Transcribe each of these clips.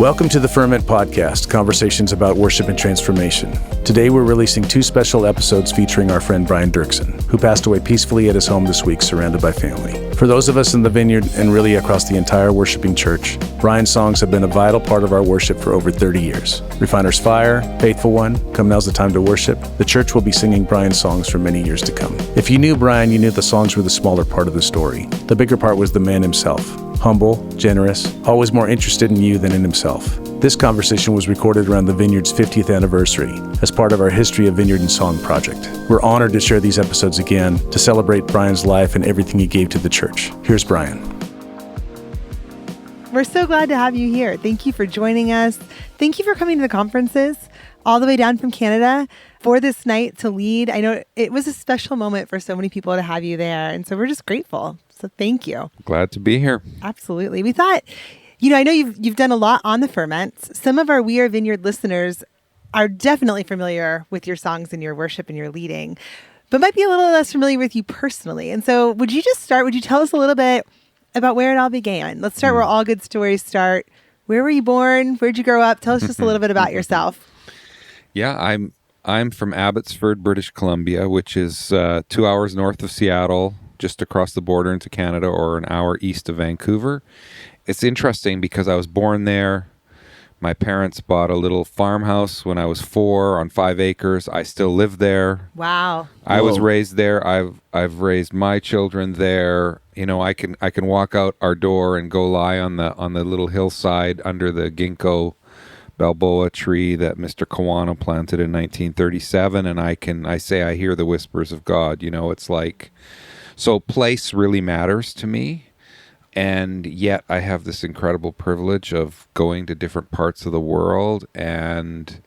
Welcome to the Ferment Podcast, conversations about worship and transformation. Today we're releasing 2 special episodes featuring our friend Brian Doerksen, who passed away peacefully at his home this week surrounded by family. For those of us in the Vineyard and really across the entire worshiping church, Brian's songs have been a vital part of our worship for over 30 years. Refiner's Fire, Faithful One, Come Now's the Time to Worship. The church will be singing Brian's songs for many years to come. If you knew Brian, you knew the songs were the smaller part of the story. The bigger part was the man himself. Humble, generous, always more interested in you than in himself. This conversation was recorded around the Vineyard's 50th anniversary as part of our History of Vineyard and Song project. We're honored to share these episodes again to celebrate Brian's life and everything he gave to the church. Here's Brian. We're so glad to have you here. Thank you for joining us. Thank you for coming to the conferences all the way down from Canada for this night to lead. I know it was a special moment for so many people to have you there, and so we're just grateful. So thank you. Glad to be here. Absolutely. We thought, I know you've done a lot on the ferments. Some of our We Are Vineyard listeners are definitely familiar with your songs and your worship and your leading, but might be a little less familiar with you personally. And so would you tell us a little bit about where it all began? Let's start where all good stories start. Where were you born? Where'd you grow up? Tell us just a little bit about yourself. Yeah, I'm from Abbotsford, British Columbia, which is 2 hours north of Seattle, just across the border into Canada, or an hour east of Vancouver. It's interesting because I was born there. My parents bought a little farmhouse when I was 4 on 5 acres. I still live there. Wow. I was raised there. I've raised my children there. You know, I can walk out our door and go lie on the little hillside under the ginkgo Balboa tree that Mr. Kawano planted in 1937, and I say I hear the whispers of God. You know, it's like, so place really matters to me. And yet I have this incredible privilege of going to different parts of the world and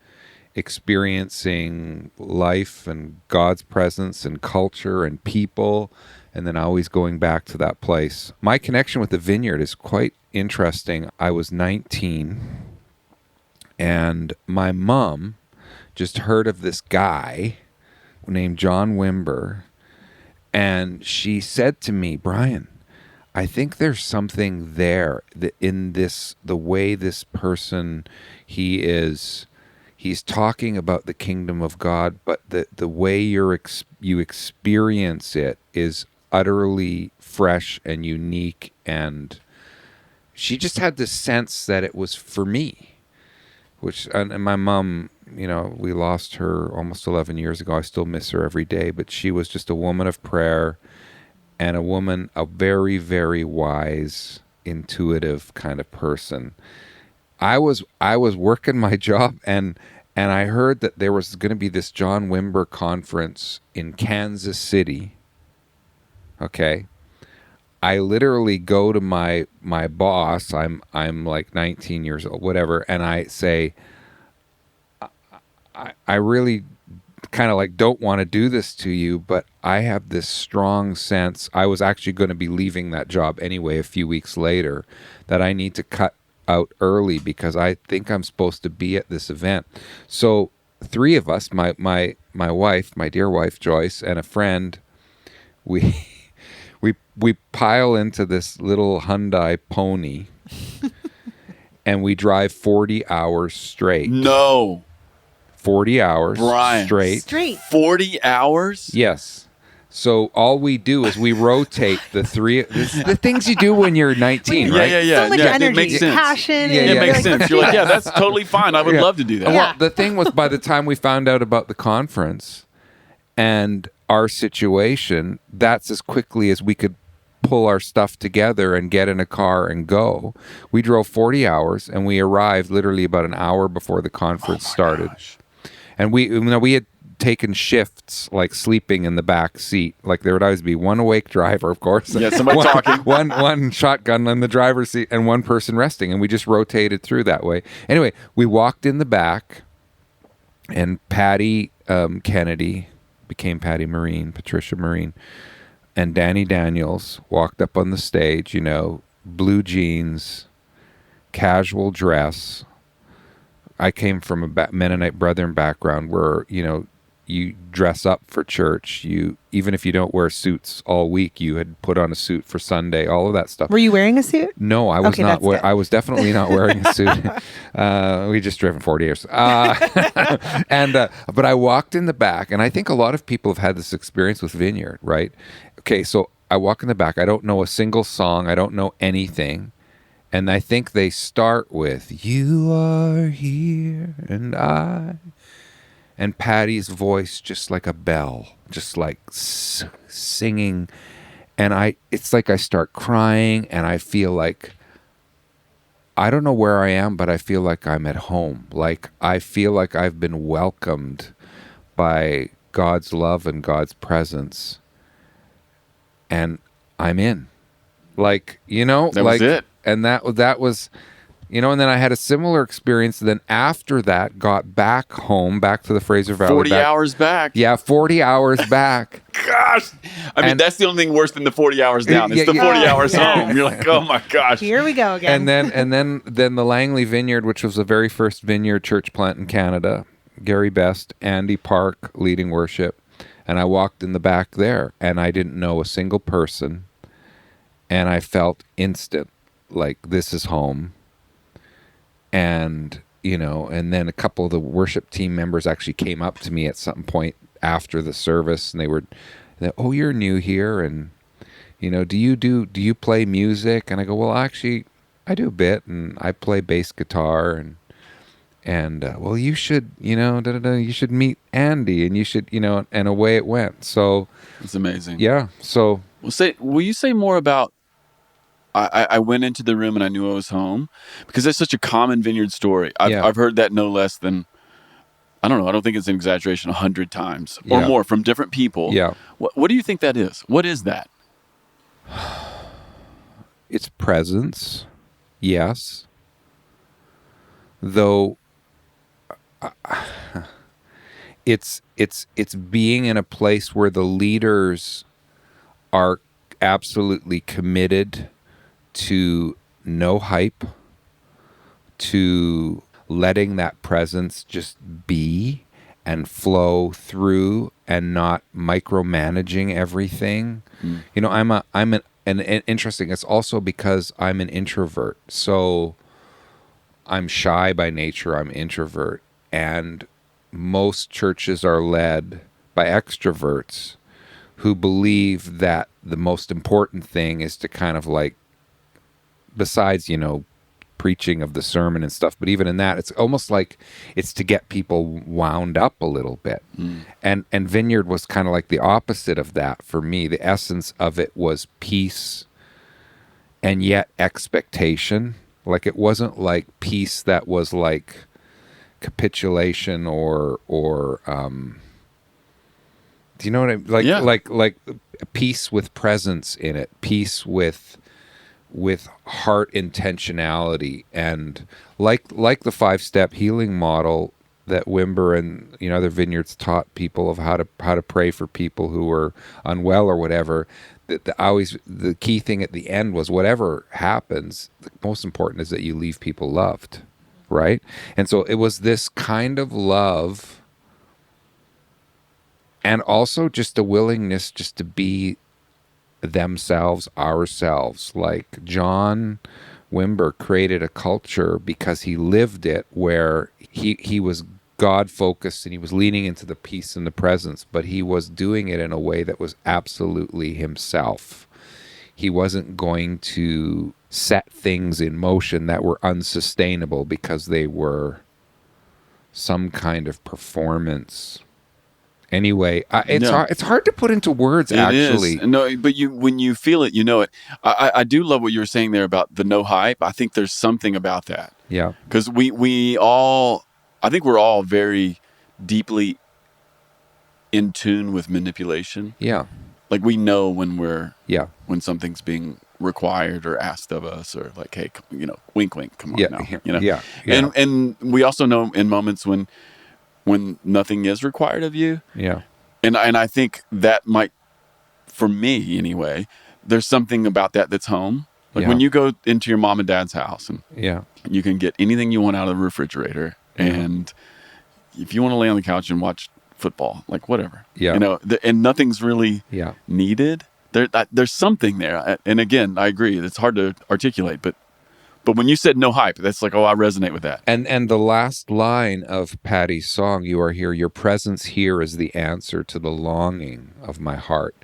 experiencing life and God's presence and culture and people, and then always going back to that place. My connection with the Vineyard is quite interesting. I was 19, and my mom just heard of this guy named John Wimber, and she said to me, Brian, I think there's something there in this, the way this person, he's talking about the kingdom of God, but the way you experience it is utterly fresh and unique. And she just had this sense that it was for me, and my mom, we lost her almost 11 years ago. I still miss her every day, but she was just a woman of prayer. And a very, very wise, intuitive kind of person. I was working my job, and I heard that there was going to be this John Wimber conference in Kansas City. Okay, I literally go to my boss. I'm like 19 years old, whatever, and I say, I really kind of like don't want to do this to you, but I have this strong sense. I was actually going to be leaving that job anyway a few weeks later, that I need to cut out early because I think I'm supposed to be at this event. So 3 of us, my wife, my dear wife Joyce, and a friend, we pile into this little Hyundai Pony and we drive 40 hours straight. No. 40 hours Brian. Straight. 40 hours? Yes. So all we do is we rotate the 3, the things you do when you're 19, right? Yeah. So much energy, it makes sense. passion. It makes sense. You're like, yeah, that's totally fine. I would love to do that. Well, the thing was, by the time we found out about the conference and our situation, that's as quickly as we could pull our stuff together and get in a car and go. We drove 40 hours and we arrived literally about an hour before the conference started. Gosh. And we had taken shifts, like sleeping in the back seat. Like there would always be one awake driver, of course. Yeah, somebody talking. One shotgun in the driver's seat and one person resting. And we just rotated through that way. Anyway, we walked in the back, and Patty Kennedy became Patty Marine, Patricia Marine, and Danny Daniels walked up on the stage, blue jeans, casual dress. I came from a Mennonite Brethren background where, you dress up for church. You, even if you don't wear suits all week, you had put on a suit for Sunday, all of that stuff. Were you wearing a suit? No, I was Okay, not. that's good. I was definitely not wearing a suit. We just driven 40 years. But I walked in the back, and I think a lot of people have had this experience with Vineyard, right? Okay, so I walk in the back. I don't know a single song. I don't know anything. And I think they start with, "You are here and I," and Patty's voice just like a bell, just like singing. And it's like I start crying, and I feel like, I don't know where I am, but I feel like I'm at home. Like I feel like I've been welcomed by God's love and God's presence. And I'm in. Like, That like, was it. And that was, and then I had a similar experience. Then after that, got back home, back to the Fraser Valley. 40 hours back. Yeah, 40 hours back. Gosh. I mean, that's the only thing worse than the 40 hours down. It's the 40 hours home. You're like, oh my gosh. Here we go again. And then the Langley Vineyard, which was the very first vineyard church plant in Canada. Gary Best, Andy Park leading worship. And I walked in the back there, and I didn't know a single person. And I felt instant, like, this is home. And, and then a couple of the worship team members actually came up to me at some point after the service, and they, "Oh, you're new here, and, do you play music?" And I go, "Well, actually, I do a bit, and I play bass guitar, and well, you should, you should meet Andy, and you should, and away it went." So it's amazing. Yeah. So will you say more about, I went into the room and I knew I was home, because that's such a common Vineyard story. I've heard that no less than, I don't know, I don't think it's an exaggeration, 100 times or more from different people. Yeah. What do you think that is? What is that? It's presence. Yes. Though it's being in a place where the leaders are absolutely committed to no hype, to letting that presence just be and flow through, and not micromanaging everything. And interesting. It's also because I'm an introvert, so I'm shy by nature. I'm introvert, and most churches are led by extroverts who believe that the most important thing is to kind of like, besides, preaching of the sermon and stuff, but even in that, it's almost like it's to get people wound up a little bit. And Vineyard was kind of like the opposite of that for me. The essence of it was peace and yet expectation. Like, it wasn't like peace that was like capitulation or do you know what I mean? Like, Yeah. like peace with presence in it, peace with heart intentionality, and like the 5-step healing model that Wimber and other vineyards taught people of how to pray for people who were unwell or whatever. The key thing at the end was, whatever happens, the most important is that you leave people loved, right? And so it was this kind of love, and also just a willingness just to be themselves, ourselves. Like John Wimber created a culture because he lived it, where he was God focused, and he was leaning into the peace and the presence, but he was doing it in a way that was absolutely himself. He wasn't going to set things in motion that were unsustainable because they were some kind of performance. Anyway, it's hard to put into words, actually. It is. No, but when you feel it, you know it. I do love what you were saying there about the no hype. I think there's something about that. Yeah. Because I think we're all very deeply in tune with manipulation. Yeah. Like, we know when when something's being required or asked of us, or like, hey, wink, wink, come on now. Yeah. And we also know in moments when nothing is required of you. Yeah. And I think that might, for me anyway, there's something about that that's home. Like when you go into your mom and dad's house, and you can get anything you want out of the refrigerator. And if you want to lay on the couch and watch football, like whatever. Yeah. And nothing's really Yeah. needed. There's something there. And again, I agree. It's hard to articulate, but when you said no hype, that's like, oh, I resonate with that. And the last line of Patty's song, "You are here, your presence here is the answer to the longing of my heart."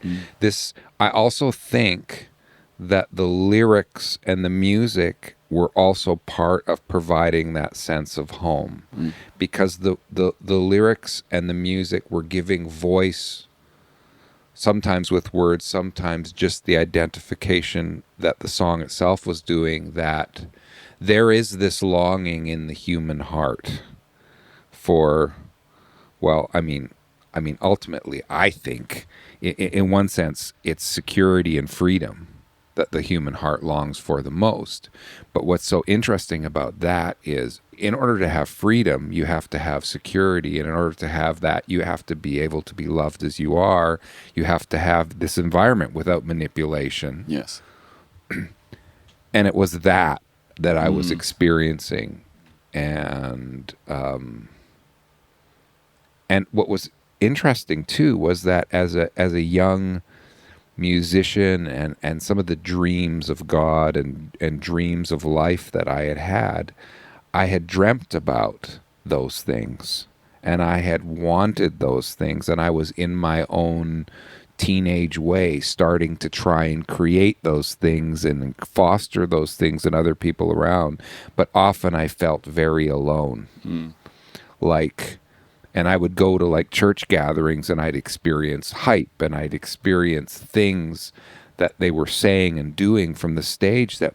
I also think that the lyrics and the music were also part of providing that sense of home, because the lyrics and the music were giving voice, sometimes with words, sometimes just the identification that the song itself was doing, that there is this longing in the human heart for, well, I mean, ultimately, I think, in one sense, it's security and freedom that the human heart longs for the most. But what's so interesting about that is, in order to have freedom, you have to have security. And in order to have that, you have to be able to be loved as you are. You have to have this environment without manipulation. Yes. And it was that I was experiencing. And what was interesting too was that as a young musician, and some of the dreams of God and dreams of life that I had dreamt about those things, and I had wanted those things, and I was in my own teenage way starting to try and create those things and foster those things in other people around. But often I felt very alone. And I would go to like church gatherings, and I'd experience hype, and I'd experience things that they were saying and doing from the stage that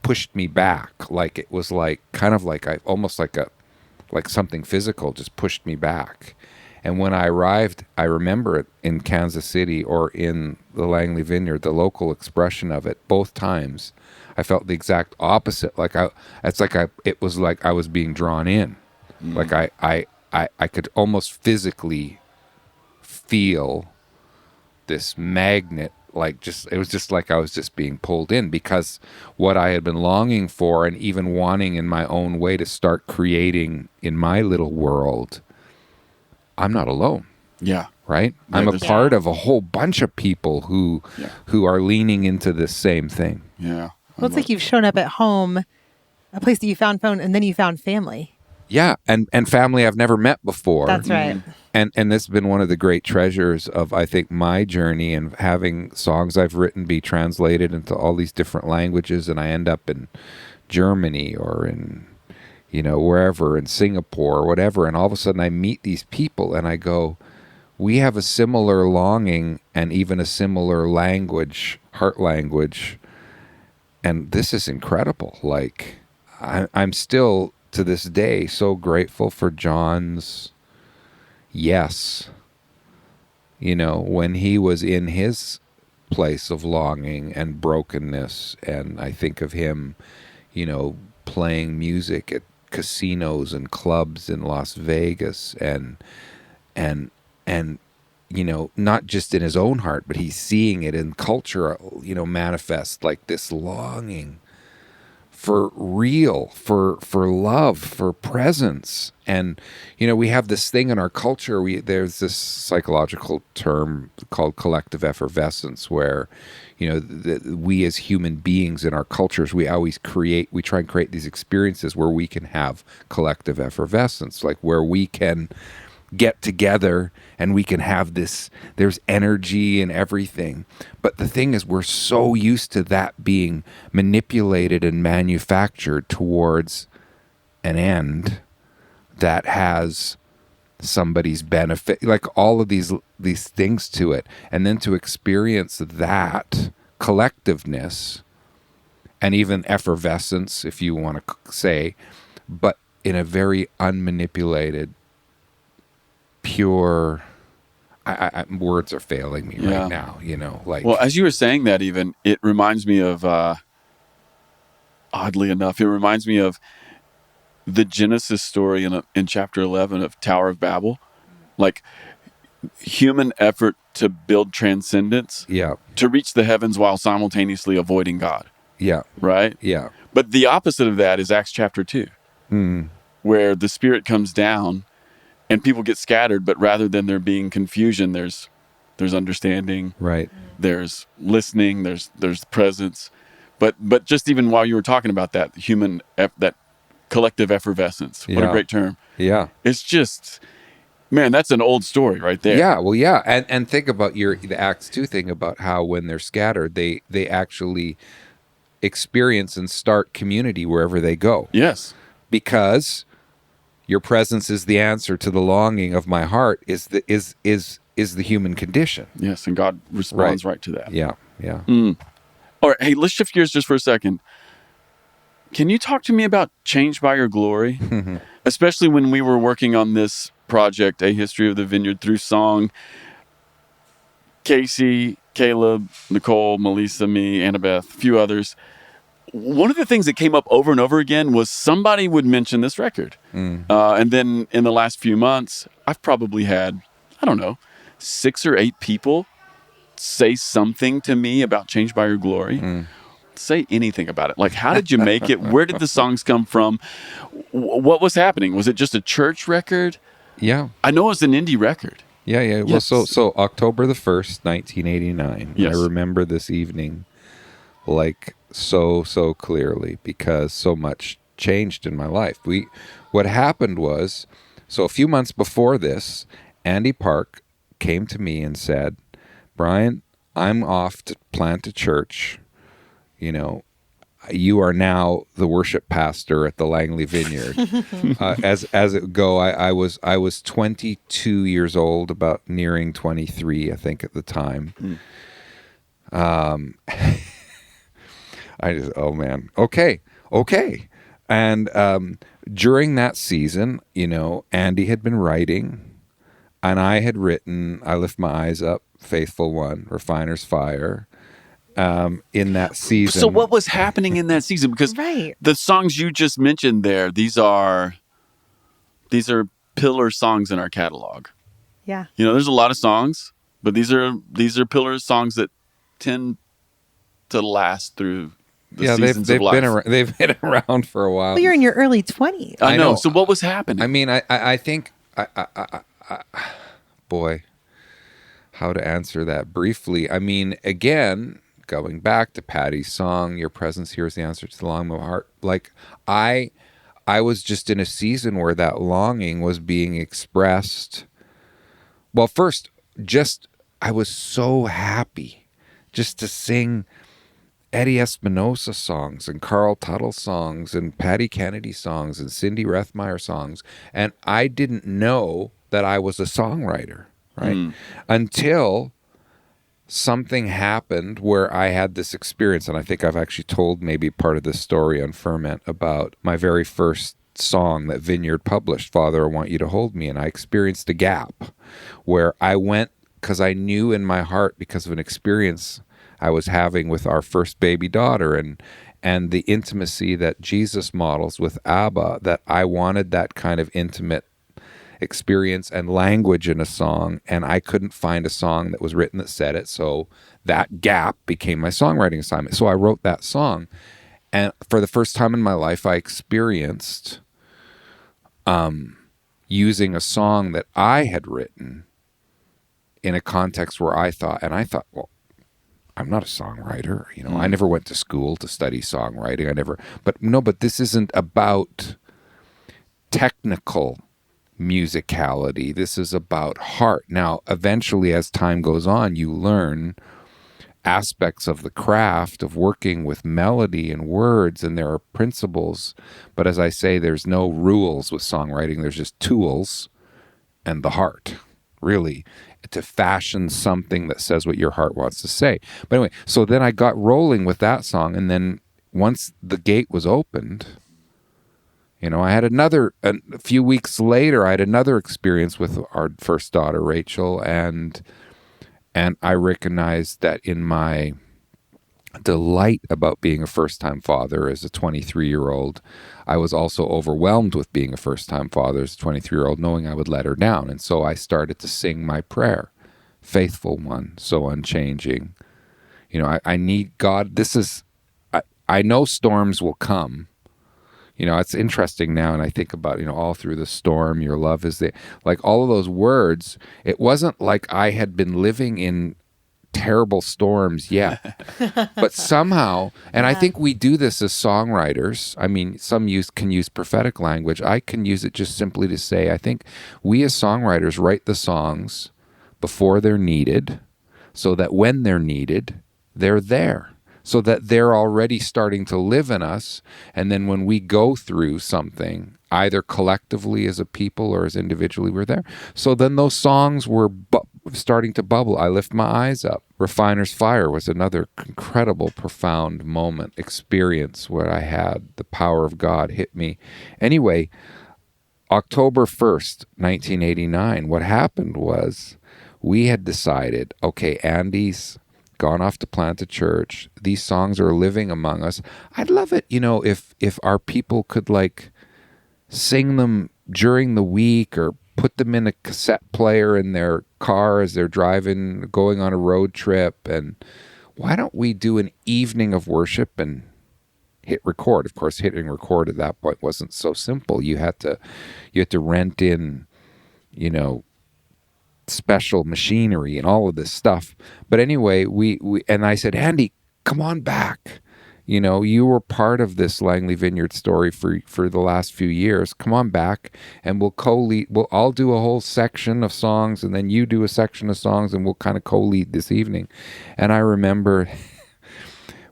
pushed me back. Like it was like kind of like almost like something physical just pushed me back. And when I arrived, I remember it in Kansas City or in the Langley Vineyard, the local expression of it, both times, I felt the exact opposite. It was like I was being drawn in. Like I could almost physically feel this magnet, it was just like I was just being pulled in, because what I had been longing for and even wanting in my own way to start creating in my little world, I'm not alone. Yeah. Right? I'm a part of a whole bunch of people who are leaning into this same thing. Yeah. Well, it's like you've shown up at home, a place that you found phone, and then you found family. Yeah, and family I've never met before. That's right. And this has been one of the great treasures of, I think, my journey, and having songs I've written be translated into all these different languages, and I end up in Germany or in, wherever, in Singapore or whatever, and all of a sudden I meet these people and I go, we have a similar longing and even a similar language, heart language, and this is incredible. Like, I'm still, to this day, so grateful for John's yes. When he was in his place of longing and brokenness, and I think of him, playing music at casinos and clubs in Las Vegas, and not just in his own heart, but he's seeing it in culture, manifest, like this longing for real, for love, for presence. And, we have this thing in our culture, there's this psychological term called collective effervescence, where, we as human beings in our cultures, we try and create these experiences where we can have collective effervescence, like where we can get together and we can have this, there's energy and everything. But the thing is, we're so used to that being manipulated and manufactured towards an end that has somebody's benefit, like all of these things to it. And then to experience that collectiveness and even effervescence, if you want to say, but in a very unmanipulated, pure, words are failing me right now, Well, as you were saying that, even, it reminds me of, oddly enough, it reminds me of the Genesis story in chapter 11 of Tower of Babel. Like, human effort to build transcendence, to reach the heavens while simultaneously avoiding God. Yeah. Right? Yeah. But the opposite of that is Acts chapter 2, where the Spirit comes down and people get scattered, but rather than there being confusion, there's understanding, Right. there's listening, there's presence. But just even while you were talking about that that collective effervescence, what a great term. Yeah. It's just, man, that's an old story right there. Yeah, well, yeah, and think about the Acts 2 thing about how when they're scattered, they actually experience and start community wherever they go. Yes. Because your presence is the answer to the longing of my heart is the human condition. Yes, and God responds right to that. Yeah, yeah. All right, hey, let's shift gears just for a second. Can you talk to me about Changed by Your Glory? Especially when we were working on this project, A History of the Vineyard, through song. Casey, Caleb, Nicole, Melissa, me, Annabeth, a few others. One of the things that came up over and over again was somebody would mention this record. And then in the last few months, I've probably had, 6 or 8 people say something to me about Changed by Your Glory. Say anything about it. Like, how did you make it? Where did the songs come from? What was happening? Was it just a church record? Yeah. I know it was an indie record. Yeah. Yes. Well, so October the 1st, 1989. Yes. I remember this evening like so clearly because so much changed in my life. What happened was, so a few months before this, Andy Park came to me and said, Brian, I'm off to plant a church. You are now the worship pastor at the Langley Vineyard. As it go, I was 22 years old, about nearing 23, I think, at the time. I just, oh man, okay. And during that season, Andy had been writing, and I had written I Lift My Eyes Up, Faithful One, Refiner's Fire. In that season. So what was happening in that season? Because the songs you just mentioned there, these are pillar songs in our catalog. Yeah. There's a lot of songs, but these are pillar songs that tend to last through the seasons of life. They've been around for a while. Well, you're in your early 20s. I know. So what was happening? I mean, I think, boy, how to answer that briefly. I mean, again, going back to Patty's song, Your Presence Here is the Answer to the Longing of my heart. Like, I was just in a season where that longing was being expressed. Well, first, I was so happy just to sing Eddie Espinosa songs and Carl Tuttle songs and Patty Kennedy songs and Cindy Rethmeyer songs. And I didn't know that I was a songwriter, right? Until something happened where I had this experience, and I think I've actually told maybe part of this story on Ferment about my very first song that Vineyard published, Father, I Want You to Hold Me, and I experienced a gap where I went, because I knew in my heart, because of an experience I was having with our first baby daughter and the intimacy that Jesus models with Abba, that I wanted that kind of intimate experience and language in a song, and I couldn't find a song that was written that said it, so that gap became my songwriting assignment. So I wrote that song, and for the first time in my life, I experienced using a song that I had written in a context where I thought, well, I'm not a songwriter, I never went to school to study songwriting, but this isn't about technical musicality. This is about heart. Now, eventually, as time goes on, you learn aspects of the craft of working with melody and words, and there are principles. But as I say, there's no rules with songwriting. There's just tools and the heart, really, to fashion something that says what your heart wants to say. But anyway, so then I got rolling with that song, and then once the gate was opened, I had a few weeks later, I had another experience with our first daughter, Rachel, and I recognized that in my delight about being a first-time father as a 23-year-old, I was also overwhelmed with being a first-time father as a 23-year-old, knowing I would let her down. And so I started to sing my prayer, Faithful One, so unchanging. I need God. I know storms will come. It's interesting now, and I think about, all through the storm, your love is there. Like all of those words, it wasn't like I had been living in terrible storms yet, but somehow, and I think we do this as songwriters. I mean, some can use prophetic language. I can use it just simply to say, I think we as songwriters write the songs before they're needed, so that when they're needed, they're there. So that they're already starting to live in us. And then when we go through something, either collectively as a people or as individually, we're there. So then those songs were starting to bubble. I Lift My Eyes Up. Refiner's Fire was another incredible, profound moment, experience where I had the power of God hit me. Anyway, October 1st, 1989, what happened was we had decided, okay, Andy's gone off to plant a church. These songs are living among us. I'd love it, if our people could sing them during the week or put them in a cassette player in their car as they're driving, going on a road trip. And why don't we do an evening of worship and hit record? Of course, hitting record at that point wasn't so simple. You had to rent in, special machinery and all of this stuff. But anyway, we and I said, Andy, come on back. You were part of this Langley Vineyard story for the last few years. Come on back and we'll co-lead. I'll do a whole section of songs and then you do a section of songs and we'll kind of co-lead this evening. And I remember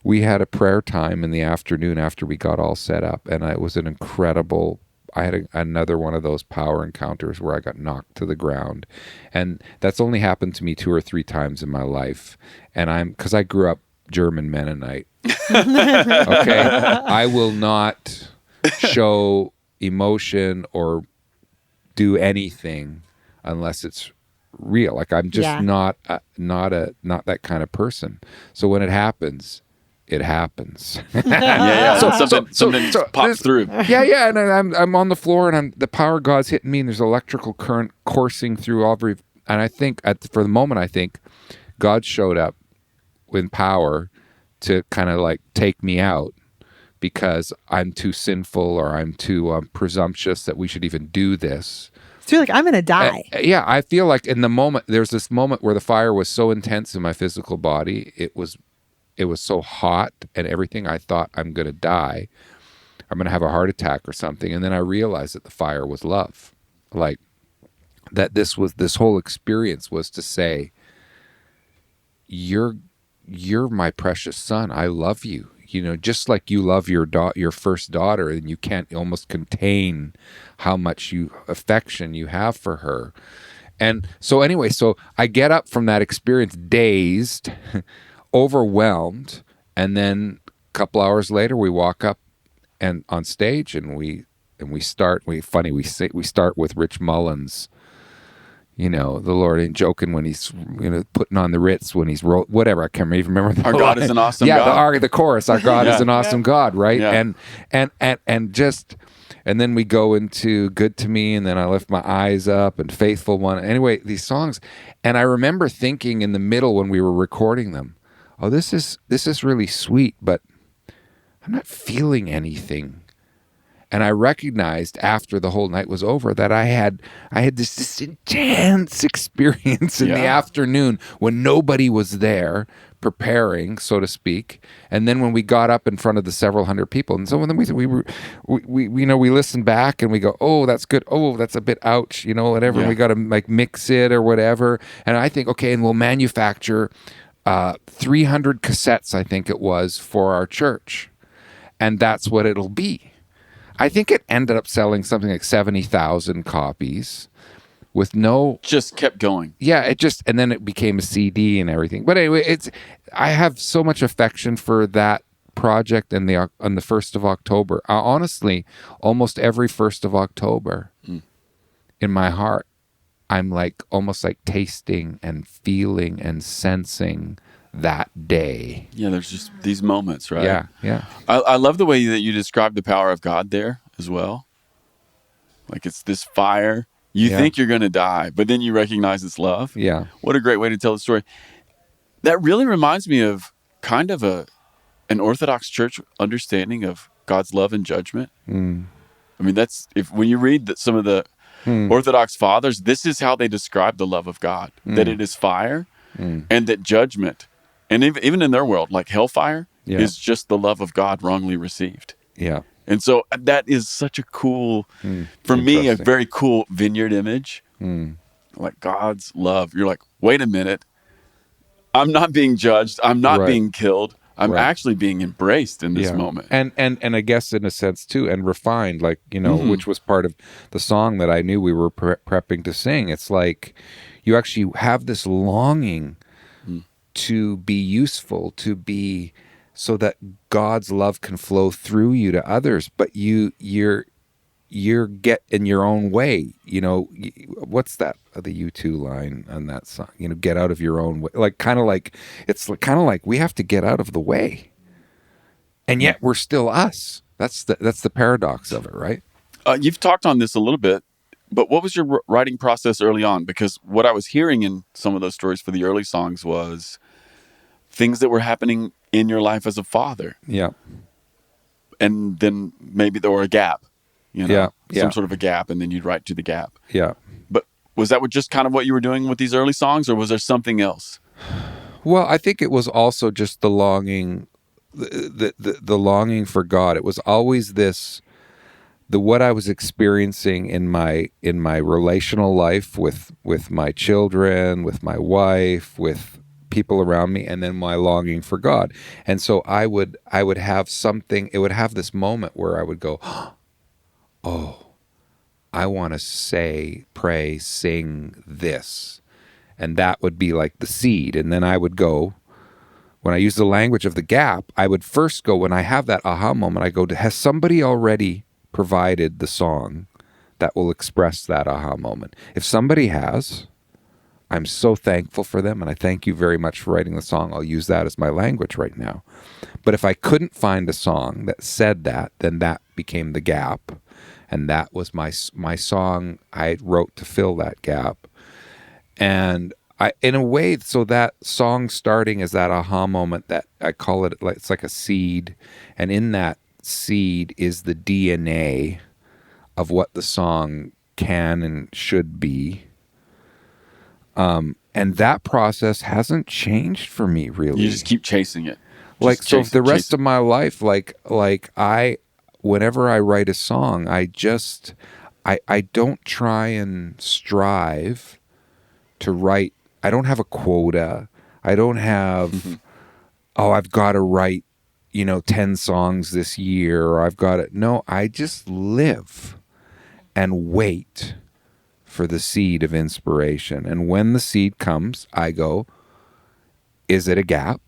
we had a prayer time in the afternoon after we got all set up, and it was an incredible. I had another one of those power encounters where I got knocked to the ground. And that's only happened to me 2 or 3 times in my life. And because I grew up German Mennonite. Okay. I will not show emotion or do anything unless it's real. Like I'm just not that kind of person. So when it happens, it happens. Something pops through. Yeah, and I'm on the floor, and the power of God's hitting me, and there's electrical current coursing through every. And I think for the moment, I think God showed up in power to kind of take me out because I'm too sinful or I'm too presumptuous that we should even do this. So you're like, I'm going to die. Yeah, I feel like in the moment, there's this moment where the fire was so intense in my physical body, it was so hot and everything. I thought I'm going to die. I'm going to have a heart attack or something. And then I realized that the fire was love. That this whole experience was to say, you're my precious son. I love you. Just like you love your first daughter, and you can't almost contain how much affection you have for her. And so anyway, I get up from that experience dazed, overwhelmed, and then a couple hours later we walk up and on stage and we start with Rich Mullins, the Lord ain't joking when he's putting on the Ritz when he's whatever, I can't even remember our God is an awesome God. The chorus, our God is an awesome God, right? Yeah. And then we go into Good to Me, and then I Lift My Eyes Up, and Faithful One. Anyway, these songs, and I remember thinking in the middle when we were recording them, oh, this is really sweet, but I'm not feeling anything. And I recognized after the whole night was over that I had this intense experience in the afternoon when nobody was there preparing, so to speak. And then when we got up in front of the several hundred people, and so then we listened back and we go, oh, that's good. Oh, that's a bit ouch, whatever. And we got to mix it or whatever. And I think, okay, and we'll manufacture 300 cassettes, I think it was, for our church. And that's what it'll be. I think it ended up selling something like 70,000 copies with no... Just kept going. Yeah, and then it became a CD and everything. But anyway, I have so much affection for that project on the 1st of October. Honestly, almost every 1st of October in my heart, I'm almost tasting and feeling and sensing that day. Yeah, there's just these moments, right? Yeah. I love the way that you describe the power of God there as well. It's this fire. You think you're going to die, but then you recognize it's love. Yeah. What a great way to tell the story. That really reminds me of kind of an Orthodox church understanding of God's love and judgment. I mean, when you read some of the Orthodox fathers, this is how they describe the love of God, that it is fire, and that judgment, and even in their world, like hellfire, is just the love of God wrongly received. Yeah. And so that is such a cool, for me, a very cool vineyard image. Like God's love. You're like, wait a minute. I'm not being judged. I'm not being killed. I'm actually being embraced in this moment. And I guess in a sense too, and refined, like, which was part of the song that I knew we were prepping to sing. It's like you actually have this longing to be useful, to be, so that God's love can flow through you to others, but you're get in your own way. What's that, the U2 line on that song, get out of your own way, it's kind of like we have to get out of the way, and yet we're still us. That's the paradox of it, right? You've talked on this a little bit, but what was your writing process early on? Because what I was hearing in some of those stories for the early songs was things that were happening in your life as a father. Yeah. And then maybe there were a gap, some sort of a gap, and then you'd write to the gap. Yeah. But was that just kind of what you were doing with these early songs, or was there something else? Well, I think it was also just the longing, the longing for God. It was always what I was experiencing in my relational life with my children, with my wife, with people around me, and then my longing for God. And so I would have something, it would have this moment where I would go, oh, I want to say, pray, sing this. And that would be like the seed. And then I would go, when I use the language of the gap, I would first go, when I have that aha moment, I go, has somebody already provided the song that will express that aha moment? If somebody has, I'm so thankful for them, and I thank you very much for writing the song. I'll use that as my language right now. But if I couldn't find a song that said that, then that became the gap, and that was my song I wrote to fill that gap. And I, in a way, so that song starting as that aha moment, that I call it, like it's like a seed, and in that seed is the DNA of what the song can and should be. And that process hasn't changed for me, really. You just keep chasing it. So the rest of my life, whenever I write a song, I don't try and strive to write. I don't have a quota. I don't have, I've got to write, 10 songs this year, or I've got to, no, I just live and wait for the seed of inspiration. And when the seed comes, I go, is it a gap?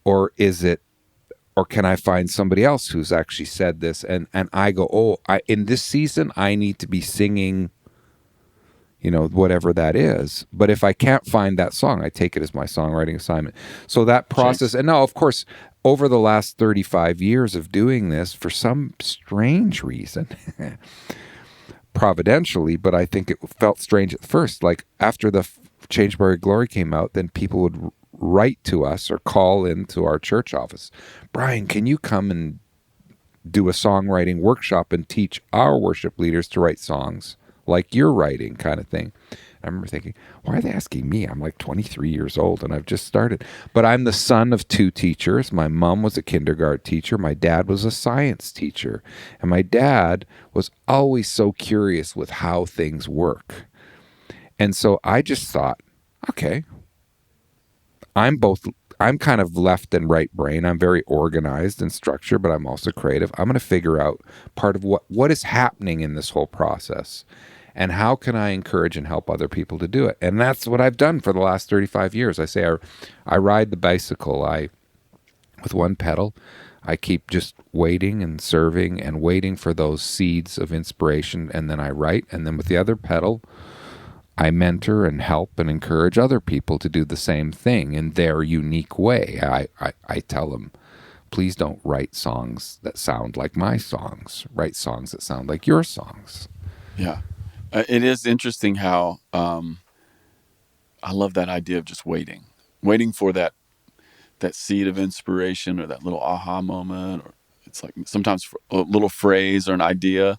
Or can I find somebody else who's actually said this? And I go, in this season, I need to be singing, whatever that is. But if I can't find that song, I take it as my songwriting assignment. So that process, and now, of course, over the last 35 years of doing this, for some strange reason, providentially, but I think it felt strange at first. Like after the Changed by Your Glory came out, then people would write to us or call into our church office. Brian, can you come and do a songwriting workshop and teach our worship leaders to write songs like you're writing, kind of thing? I remember thinking, why are they asking me? I'm like 23 years old and I've just started. But I'm the son of two teachers. My mom was a kindergarten teacher. My dad was a science teacher. And my dad was always so curious with how things work. And so I just thought, okay, I'm kind of left and right brain. I'm very organized and structured, but I'm also creative. I'm going to figure out part of what is happening in this whole process. And how can I encourage and help other people to do it? And that's what I've done for the last 35 years. I say I ride the bicycle. With one pedal, I keep just waiting and serving and waiting for those seeds of inspiration. And then I write. And then with the other pedal, I mentor and help and encourage other people to do the same thing in their unique way. I tell them, please don't write songs that sound like my songs. Write songs that sound like your songs. Yeah. It is interesting how I love that idea of just waiting for that seed of inspiration or that little aha moment. It's like sometimes a little phrase or an idea.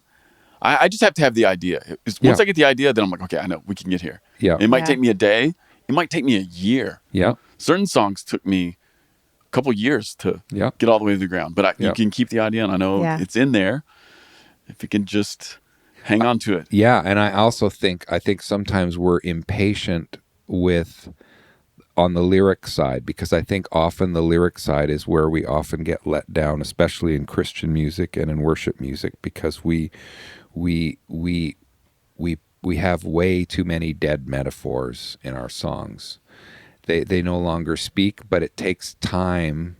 I just have to have the idea. Once I get the idea, then I'm like, okay, I know we can get here. Yeah. It might take me a day. It might take me a year. Yeah. Certain songs took me a couple years to get all the way to the ground. But you can keep the idea, and I know it's in there if you can just hang on to it. Yeah, and I also think sometimes we're impatient on the lyric side, because I think often the lyric side is where we often get let down, especially in Christian music and in worship music, because we have way too many dead metaphors in our songs. They no longer speak, but it takes time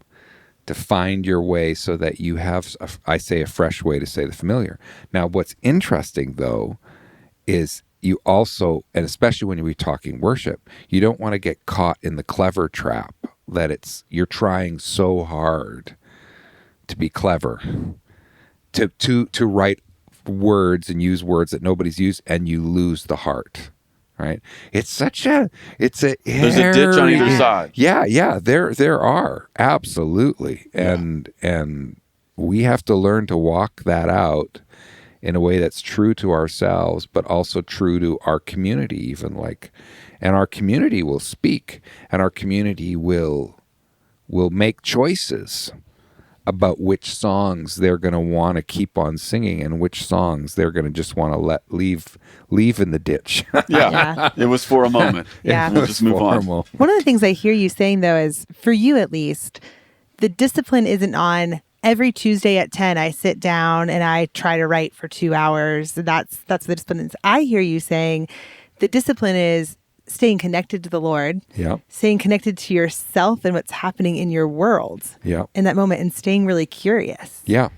to find your way so that you have, I say, a fresh way to say the familiar. Now, what's interesting, though, is you also, and especially when you're talking worship, you don't want to get caught in the clever trap that you're trying so hard to be clever, to write words and use words that nobody's used, and you lose the heart. Right? There's a ditch on either side. Yeah, there are, absolutely, and we have to learn to walk that out in a way that's true to ourselves, but also true to our community, even and our community will speak, and our community will make choices about which songs they're going to want to keep on singing and which songs they're going to just want to leave in the ditch. It was for a moment. We'll just move on. One of the things I hear you saying, though, is for you at least, the discipline isn't on every Tuesday at 10, I sit down and I try to write for 2 hours. That's the discipline. I hear you saying the discipline is staying connected to the Lord, staying connected to yourself and what's happening in your world in that moment, and staying really curious. Yeah.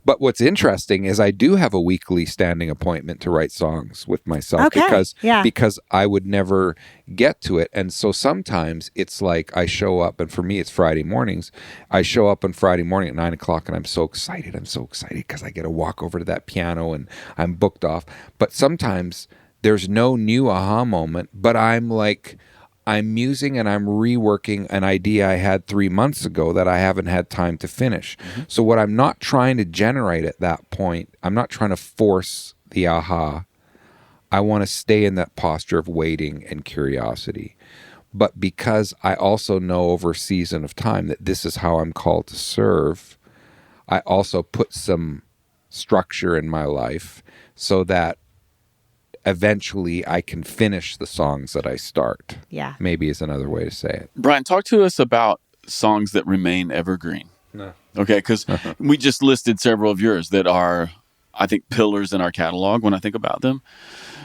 But what's interesting is I do have a weekly standing appointment to write songs with myself because I would never get to it. And so sometimes it's like I show up, and for me, it's Friday mornings. I show up on Friday morning at 9:00 and I'm so excited. Because I get to walk over to that piano and I'm booked off. But sometimes there's no new aha moment, but I'm musing and I'm reworking an idea I had 3 months ago that I haven't had time to finish. Mm-hmm. So what I'm not trying to generate at that point, I'm not trying to force the aha. I want to stay in that posture of waiting and curiosity. But because I also know over a season of time that this is how I'm called to serve, I also put some structure in my life so that eventually I can finish the songs that I start. Yeah. Maybe is another way to say it. Brian, talk to us about songs that remain evergreen. No. Okay, because we just listed several of yours that are, I think, pillars in our catalog when I think about them.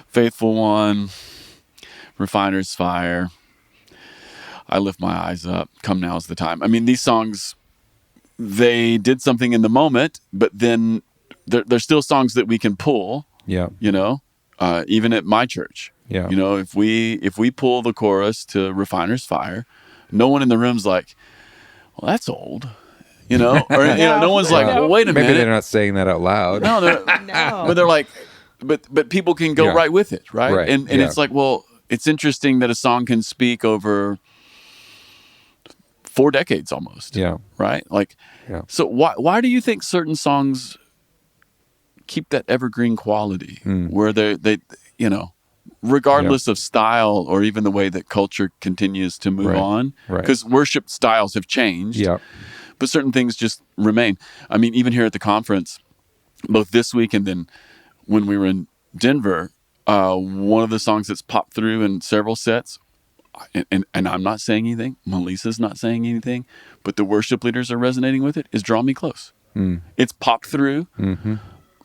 Faithful One, Refiner's Fire, I Lift My Eyes Up, Come Now's the Time. I mean, these songs, they did something in the moment, but then they're still songs that we can pull. Yeah. Even at my church, Yeah. If we pull the chorus to Refiner's Fire, no one in the room's like, well, that's old, or no one's like, well, wait a minute. Maybe they're not saying that out loud. No, but they're like, but people can go right with it, right? And it's like, well, it's interesting that a song can speak over 4 decades almost. Yeah. Right. So why do you think certain songs keep that evergreen quality where they regardless of style or even the way that culture continues to move on, because worship styles have changed, but certain things just remain. I mean, even here at the conference, both this week and then when we were in Denver, one of the songs that's popped through in several sets, and I'm not saying anything, Melissa's not saying anything, but the worship leaders are resonating with it, is Draw Me Close. It's popped through. Mm-hmm.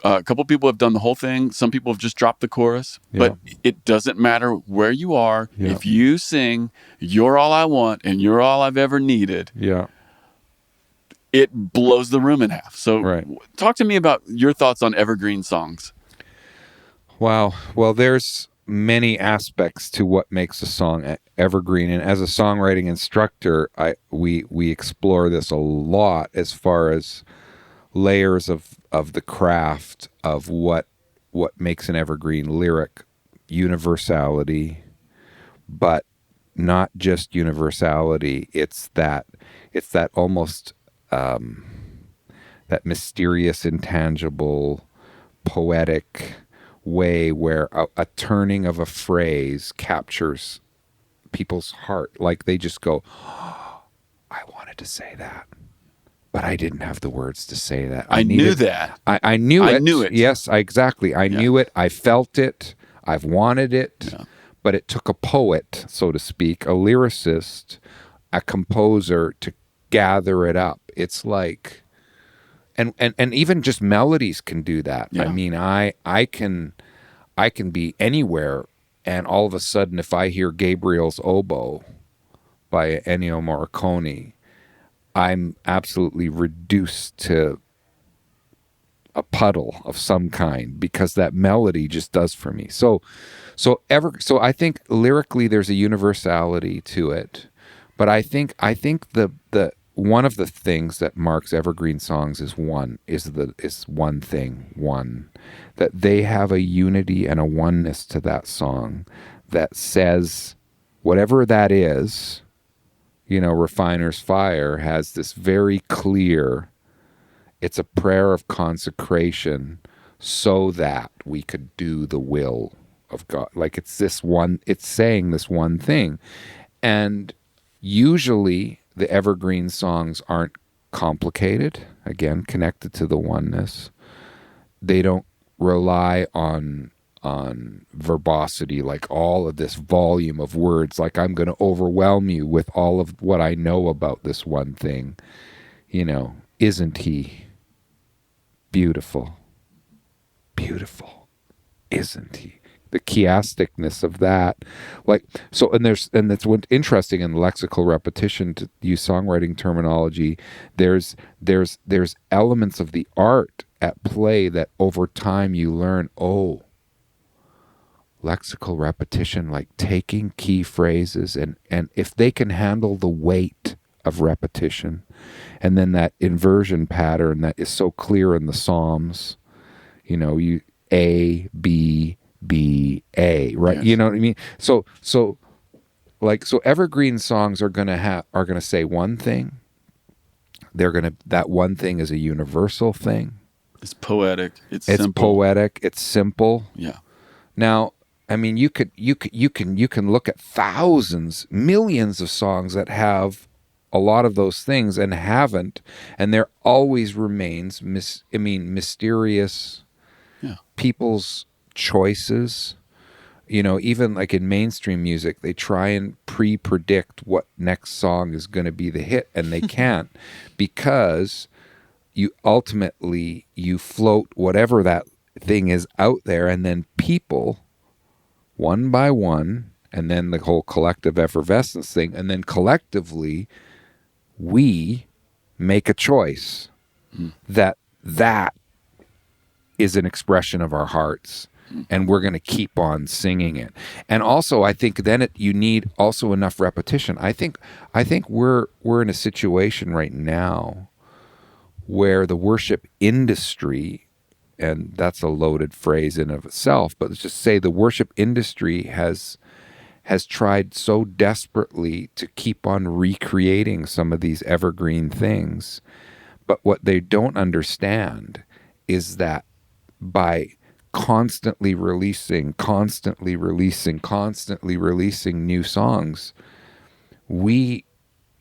A couple people have done the whole thing. Some people have just dropped the chorus. But it doesn't matter where you are. Yeah. If you sing, "You're all I want and you're all I've ever needed," it blows the room in half. So talk to me about your thoughts on evergreen songs. Wow. Well, there's many aspects to what makes a song evergreen. And as a songwriting instructor, we explore this a lot as far as layers of the craft of what makes an evergreen lyric. Universality, but not just universality. It's that almost that mysterious, intangible, poetic way where a turning of a phrase captures people's heart. Like they just go, oh, I wanted to say that, but I didn't have the words to say that. I knew that. I knew it. I knew it. Yes, exactly. I knew it. I felt it. I've wanted it. Yeah. But it took a poet, so to speak, a lyricist, a composer to gather it up. It's like, and even just melodies can do that. Yeah. I mean, I can be anywhere, and all of a sudden, if I hear Gabriel's Oboe by Ennio Morricone, I'm absolutely reduced to a puddle of some kind because that melody just does for me. So I think lyrically there's a universality to it, but I think the one of the things that marks evergreen songs is one thing that they have a unity and a oneness to that song that says whatever that is. You know, Refiner's Fire has this very clear, it's a prayer of consecration so that we could do the will of God. Like it's saying this one thing. And usually the evergreen songs aren't complicated, again, connected to the oneness. They don't rely on verbosity, like all of this volume of words, like I'm going to overwhelm you with all of what I know about this one thing. You know, isn't he beautiful? Beautiful, isn't he? The chiasticness of that, like so, and that's what interesting in lexical repetition, to use songwriting terminology. There's elements of the art at play that over time you learn. Oh, lexical repetition, like taking key phrases and if they can handle the weight of repetition, and then that inversion pattern that is so clear in the Psalms. You know, you A B B A, right? Yes. You know what I mean? So evergreen songs are gonna say one thing. That one thing is a universal thing. It's poetic. It's simple. Poetic. It's simple. Yeah. Now, I mean, you can look at thousands, millions of songs that have a lot of those things and haven't, and there always remains mysterious. Yeah. People's choices. You know, even like in mainstream music, they try and pre-predict what next song is going to be the hit, and they can't because you ultimately float whatever that thing is out there, and then people, one by one, and then the whole collective effervescence thing, and then collectively we make a choice that is an expression of our hearts, and we're going to keep on singing it. And also, I think then you need also enough repetition. I think we're in a situation right now where the worship industry, and that's a loaded phrase in of itself, but let's just say the worship industry has tried so desperately to keep on recreating some of these evergreen things. But what they don't understand is that by constantly releasing new songs, we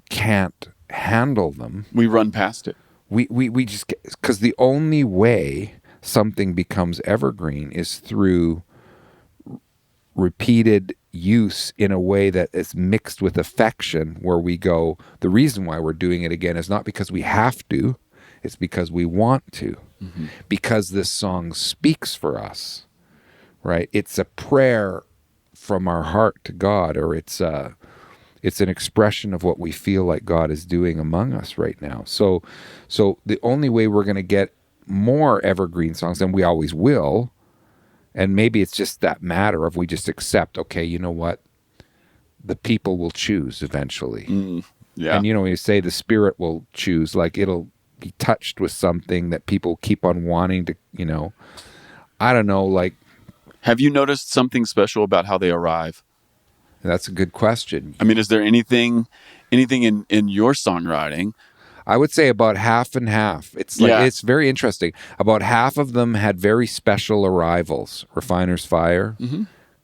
can't handle them. We run past it. We just, because the only way something becomes evergreen is through repeated use in a way that is mixed with affection, where we go, the reason why we're doing it again is not because we have to, it's because we want to. Mm-hmm. Because this song speaks for us, right? It's a prayer from our heart to God, or it's an expression of what we feel like God is doing among us right now. So the only way we're going to get more evergreen songs, and we always will, and maybe it's just that matter of we just accept, okay, you know what? The people will choose eventually. Yeah. And you know, when you say the Spirit will choose, like it'll be touched with something that people keep on wanting to, you know, I don't know, like. Have you noticed something special about how they arrive? That's a good question. I mean, is there anything in your songwriting I would say about half and half. It's like it's very interesting. About half of them had very special arrivals. Refiner's Fire,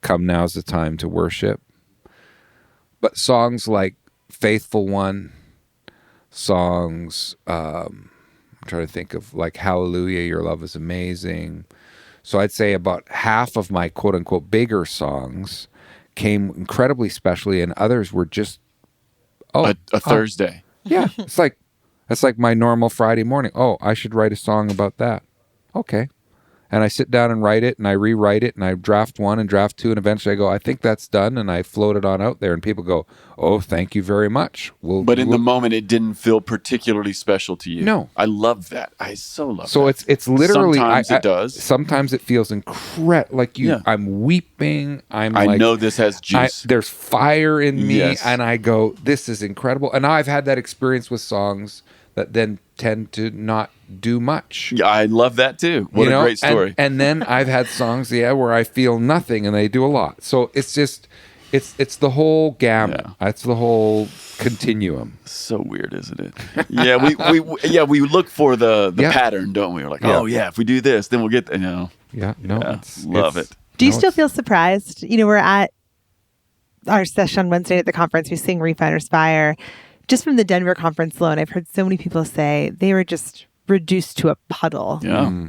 Come Now's the Time to Worship. But songs like Faithful One, songs, I'm trying to think of like Hallelujah, Your Love is Amazing. So I'd say about half of my quote unquote bigger songs came incredibly specially, and others were just a Thursday. Yeah, that's like my normal Friday morning. Oh, I should write a song about that. Okay. And I sit down and write it, and I rewrite it, and I draft 1 and draft 2, and eventually I go, I think that's done, and I float it on out there, and people go, oh, thank you very much. But in the moment, it didn't feel particularly special to you. No. I love that. I so love that. So it's literally... Sometimes it does. Sometimes it feels incredible. Like I'm weeping. I know this has juice. There's fire in me, and I go, this is incredible. And I've had that experience with songs that then tend to not do much. Yeah, I love that too. What a great story. And then I've had songs, where I feel nothing and they do a lot. So it's just, it's the whole gamut. Yeah. It's the whole continuum. So weird, isn't it? Yeah, we look for the pattern, don't we? We're like, if we do this, then we'll get there. Yeah, no, love it. Do you still feel surprised? We're at our session on Wednesday at the conference. We sing Refiner's Fire. Just from the Denver conference alone, I've heard so many people say they were just reduced to a puddle. Yeah.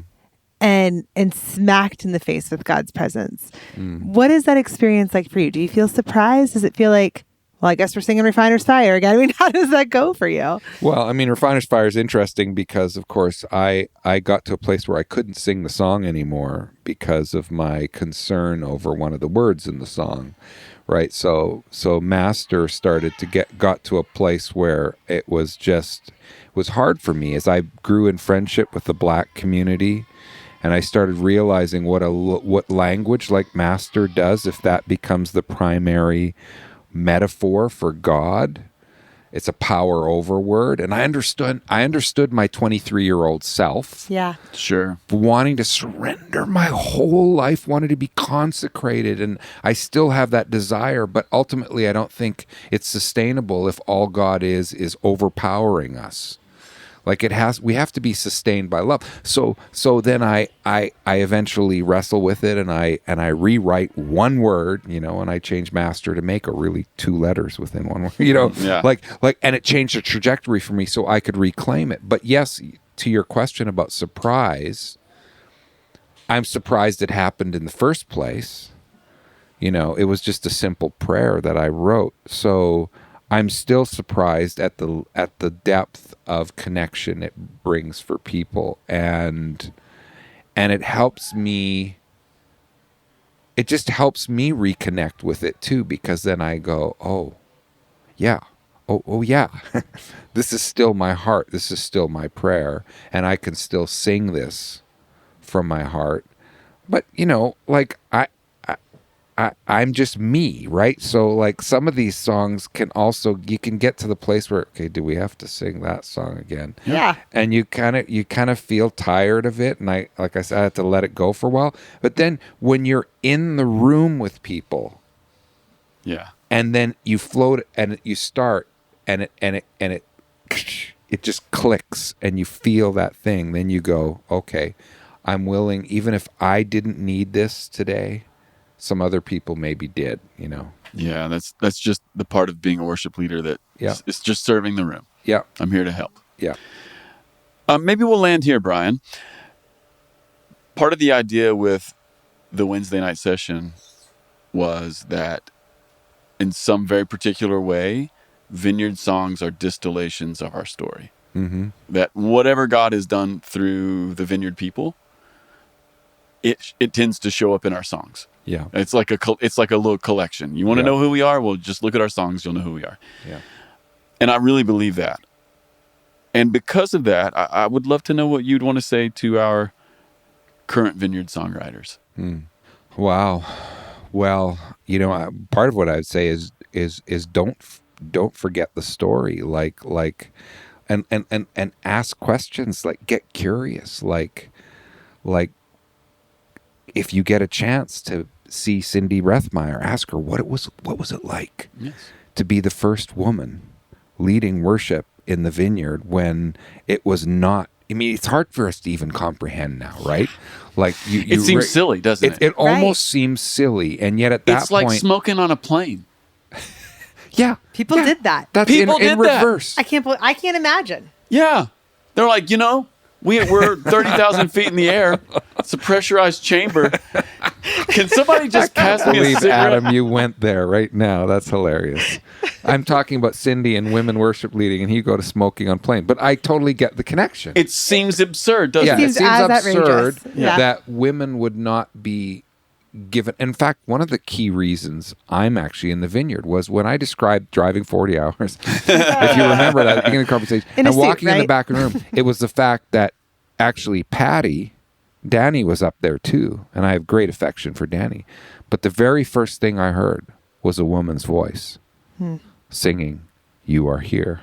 And smacked in the face with God's presence. What is that experience like for you? Do you feel surprised? Does it feel like, well, I guess we're singing Refiner's Fire again? I mean, how does that go for you? Well, I mean, Refiner's Fire is interesting because, of course, I got to a place where I couldn't sing the song anymore because of my concern over one of the words in the song. Right. So Master started to got to a place where it was hard for me as I grew in friendship with the Black community, and I started realizing what language like Master does if that becomes the primary metaphor for God. It's a power over word. And I understood my 23-year-old self. Yeah. Sure. Wanting to surrender my whole life, wanted to be consecrated. And I still have that desire, but ultimately I don't think it's sustainable if all God is overpowering us. Like we have to be sustained by love. So then I eventually wrestle with it, and I rewrite one word, and I change Master to make a really 2 letters within one word, like, and it changed the trajectory for me so I could reclaim it. But yes, to your question about surprise, I'm surprised it happened in the first place. It was just a simple prayer that I wrote. So I'm still surprised at the depth of connection it brings for people, and it helps me. It just helps me reconnect with it too, because then I go, oh yeah, this is still my heart. This is still my prayer, and I can still sing this from my heart. But like I'm just me, right? So like some of these songs you can get to the place where, okay, do we have to sing that song again? Yeah. And you kind of feel tired of it. And I had to let it go for a while. But then when you're in the room with people, and then you float and you start and it just clicks and you feel that thing, then you go, okay, I'm willing, even if I didn't need this today, some other people maybe did, Yeah, that's just the part of being a worship leader that is just serving the room. Yeah. I'm here to help. Yeah. Maybe we'll land here, Brian. Part of the idea with the Wednesday night session was that in some very particular way, Vineyard songs are distillations of our story. Mm-hmm. That whatever God has done through the Vineyard people, it tends to show up in our songs. Yeah. It's like a little collection. You want to know who we are? Well, just look at our songs. You'll know who we are. Yeah. And I really believe that. And because of that, I would love to know what you'd want to say to our current Vineyard songwriters. Wow. Well, part of what I would say is don't forget the story. And ask questions. Like, get curious. Like if you get a chance to see Cindy Rethmeyer, ask her what was it like to be the first woman leading worship in the vineyard when it was not. I mean, it's hard for us to even comprehend now, right? Like it seems silly, doesn't it? It almost seems silly, and yet at that point, it's like smoking on a plane. Yeah, People did that. That's People in did that. reverse. I can't imagine. Yeah, they're like, we're 30,000 feet in the air. It's a pressurized chamber. Can somebody just pass me a Believe cigarette? Adam, you went there right now. That's hilarious. I'm talking about Cindy and women worship leading, and you go to smoking on plane. But I totally get the connection. It seems absurd, doesn't Yeah, it? it seems as absurd outrageous. Yeah. that women would not be given. In fact, one of the key reasons I'm actually in the vineyard was when I described driving 40 hours. If you remember that at the beginning of the conversation, In a and suit, walking in the right? back of the room, it was the fact that actually Danny was up there too, and I have great affection for Danny. But the very first thing I heard was a woman's voice singing, "You Are Here."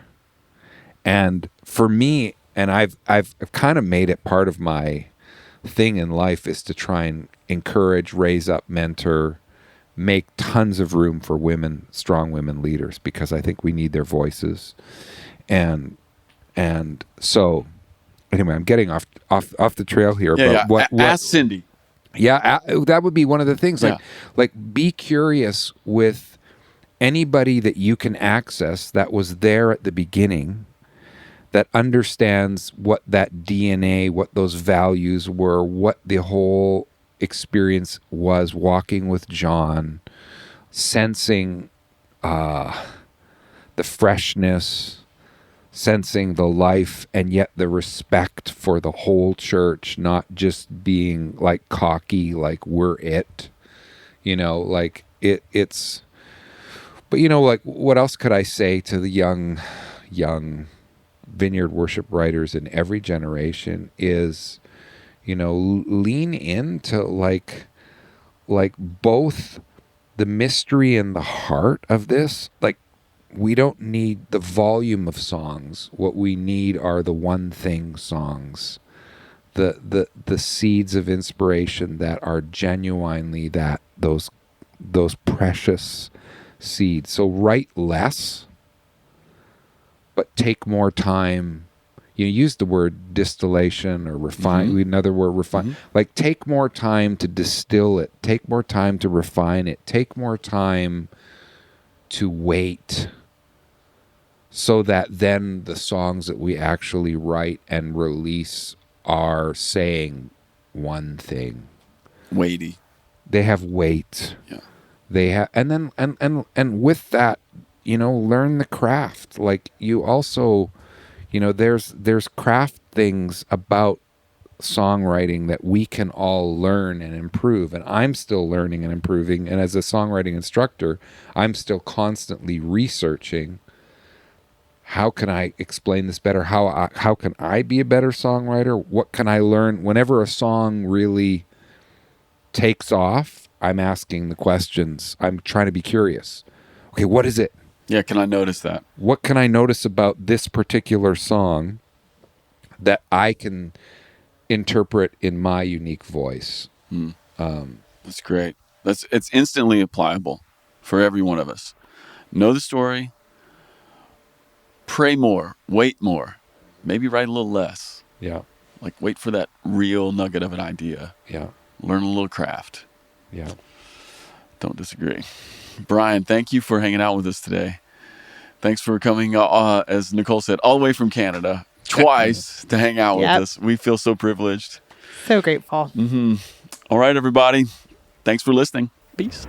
And for me, and I've kind of made it part of my thing in life is to try and encourage, raise up, mentor, make tons of room for women, strong women leaders, because I think we need their voices. And so anyway, I'm getting off the trail here. Yeah, but what ask Cindy. Yeah, that would be one of the things. Yeah. Like be curious with anybody that you can access that was there at the beginning, that understands what that DNA, what those values were, what the whole experience was walking with John, sensing the freshness, sensing the life, and yet the respect for the whole church, not just being like cocky, like we're it, like it's, but like what else could I say to the young vineyard worship writers in every generation is, lean into like both the mystery and the heart of this. Like, we don't need the volume of songs. What we need are the one thing songs, the seeds of inspiration that are genuinely those precious seeds. So write less, but take more time. You use the word distillation or refine. Another word, refine. Like, take more time to distill it. Take more time to refine it. Take more time to wait, so that then the songs that we actually write and release are saying one thing. Weighty. They have weight. Yeah. They have, and then and with that, learn the craft. Like, you also, there's craft things about songwriting that we can all learn and improve. And I'm still learning and improving. And as a songwriting instructor, I'm still constantly researching. How can I explain this better? How can I be a better songwriter? What can I learn? Whenever a song really takes off, I'm asking the questions. I'm trying to be curious. Okay, what is it? Yeah, can I notice that? What can I notice about this particular song that I can interpret in my unique voice? That's great. It's instantly applicable for every one of us. Know the story. Pray more. Wait more. Maybe write a little less. Yeah. Like, wait for that real nugget of an idea. Yeah. Learn a little craft. Yeah. Don't disagree. Brian, thank you for hanging out with us today. Thanks for coming, as Nicole said, all the way from Canada, twice to hang out with us. We feel so privileged. So grateful. All right, everybody. Thanks for listening. Peace.